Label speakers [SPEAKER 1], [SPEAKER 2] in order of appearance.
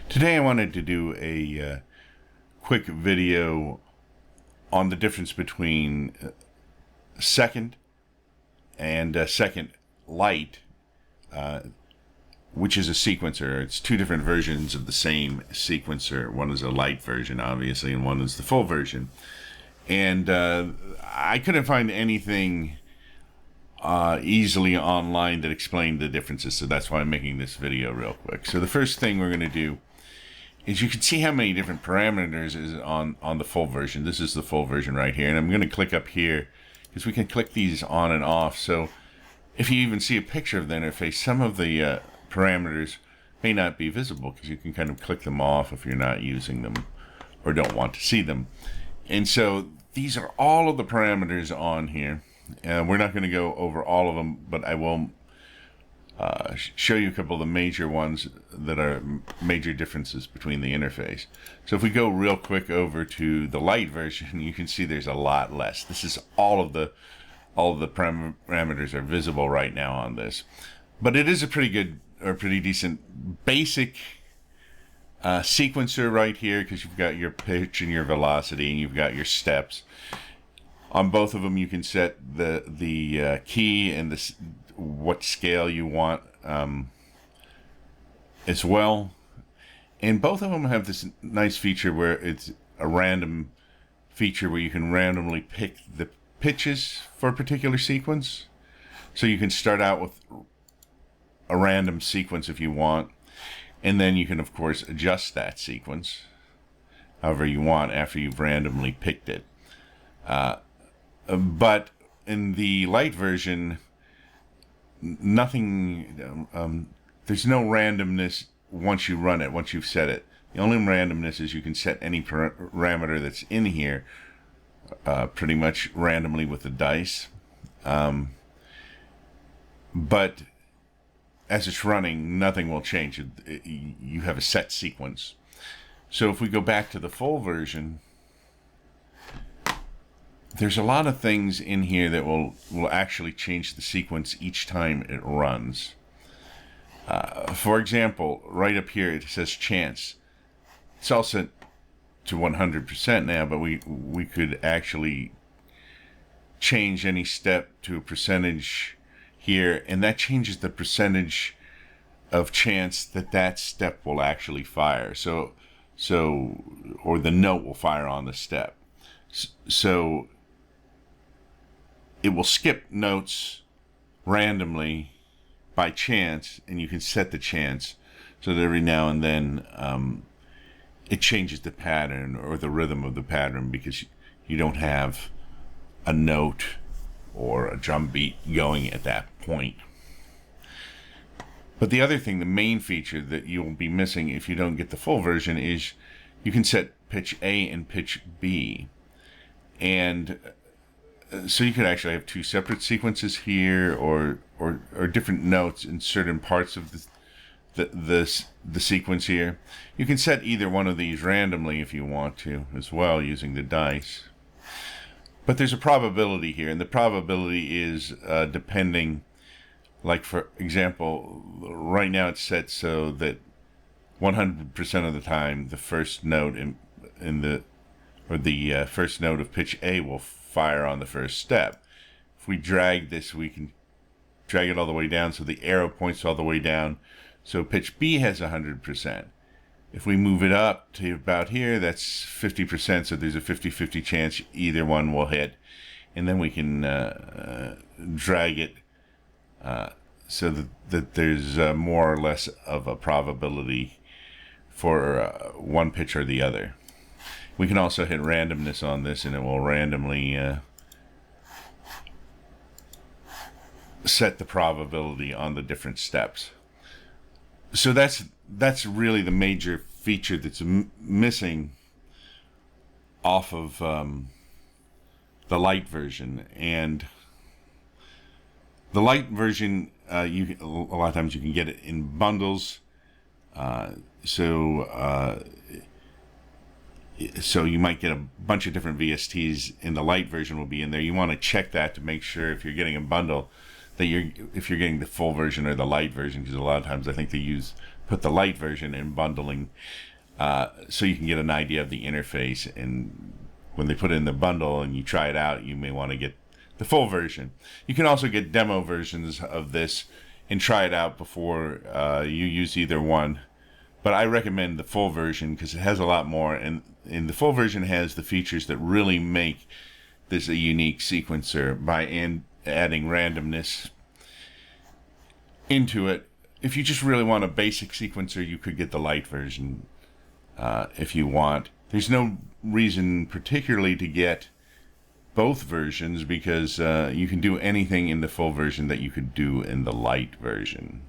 [SPEAKER 1] Today I wanted to do a quick video on the difference between Seqund and Seqund Lite, which is a sequencer. It's two different versions of the same sequencer. One is a light version, obviously, and one is the full version. And I couldn't find anything easily online that explained the differences, so that's why I'm making this video real quick. So the first thing we're going to do is you can see how many different parameters is on the full version. This is the full version right here, and I'm going to click up here because we can click these on and off. So if you even see a picture of the interface, some of the parameters may not be visible because you can kind of click them off if you're not using them or don't want to see them. And so these are all of the parameters on here. We're not going to go over all of them, but I will show you a couple of the major ones that are major differences between the interface. So if we go real quick over to the light version, you can see there's a lot less. This is all of the parameters are visible right now on this, but it is a pretty good or pretty decent basic sequencer right here, because you've got your pitch and your velocity, and you've got your steps. On both of them, you can set the key and what scale you want as well. And both of them have this nice feature where it's a random feature where you can randomly pick the pitches for a particular sequence. So you can start out with a random sequence if you want, and then you can of course adjust that sequence however you want after you've randomly picked it. But in the light version, nothing, there's no randomness once you run it, once you've set it. The only randomness is you can set any parameter that's in here pretty much randomly with the dice. But as it's running, nothing will change. You have a set sequence. So if we go back to the full version, there's a lot of things in here that will actually change the sequence each time it runs. For example, right up here it says chance. It's all set to 100% now, but we could actually change any step to a percentage here, and that changes the percentage of chance that step will actually fire. So or the note will fire on the step. So it will skip notes randomly by chance, and you can set the chance so that every now and then it changes the pattern or the rhythm of the pattern, because you don't have a note or a drum beat going at that point. But the other thing, the main feature that you'll be missing if you don't get the full version, is you can set pitch A and pitch B. And so you could actually have two separate sequences here, or different notes in certain parts of the sequence here. You can set either one of these randomly if you want to as well, using the dice. But there's a probability here, and the probability is depending. Like, for example, right now it's set so that 100% of the time the first note the first note of pitch A will fire on the first step. If we drag this, we can drag it all the way down so the arrow points all the way down. So pitch B has 100%. If we move it up to about here, that's 50%, so there's a 50-50 chance either one will hit. And then we can drag it so that there's more or less of a probability for one pitch or the other. We can also hit randomness on this, and it will randomly set the probability on the different steps. So that's really the major feature that's missing off of the light version. And the light version, a lot of times you can get it in bundles. So you might get a bunch of different VSTs, and the light version will be in there. You want to check that to make sure if you're getting a bundle that if you're getting the full version or the light version, because a lot of times I think they put the light version in bundling, so you can get an idea of the interface. And when they put it in the bundle and you try it out, you may want to get the full version. You can also get demo versions of this and try it out before you use either one. But I recommend the full version because it has a lot more, and the full version has the features that really make this a unique sequencer by adding randomness into it. If you just really want a basic sequencer, you could get the light version if you want. There's no reason particularly to get both versions because you can do anything in the full version that you could do in the light version.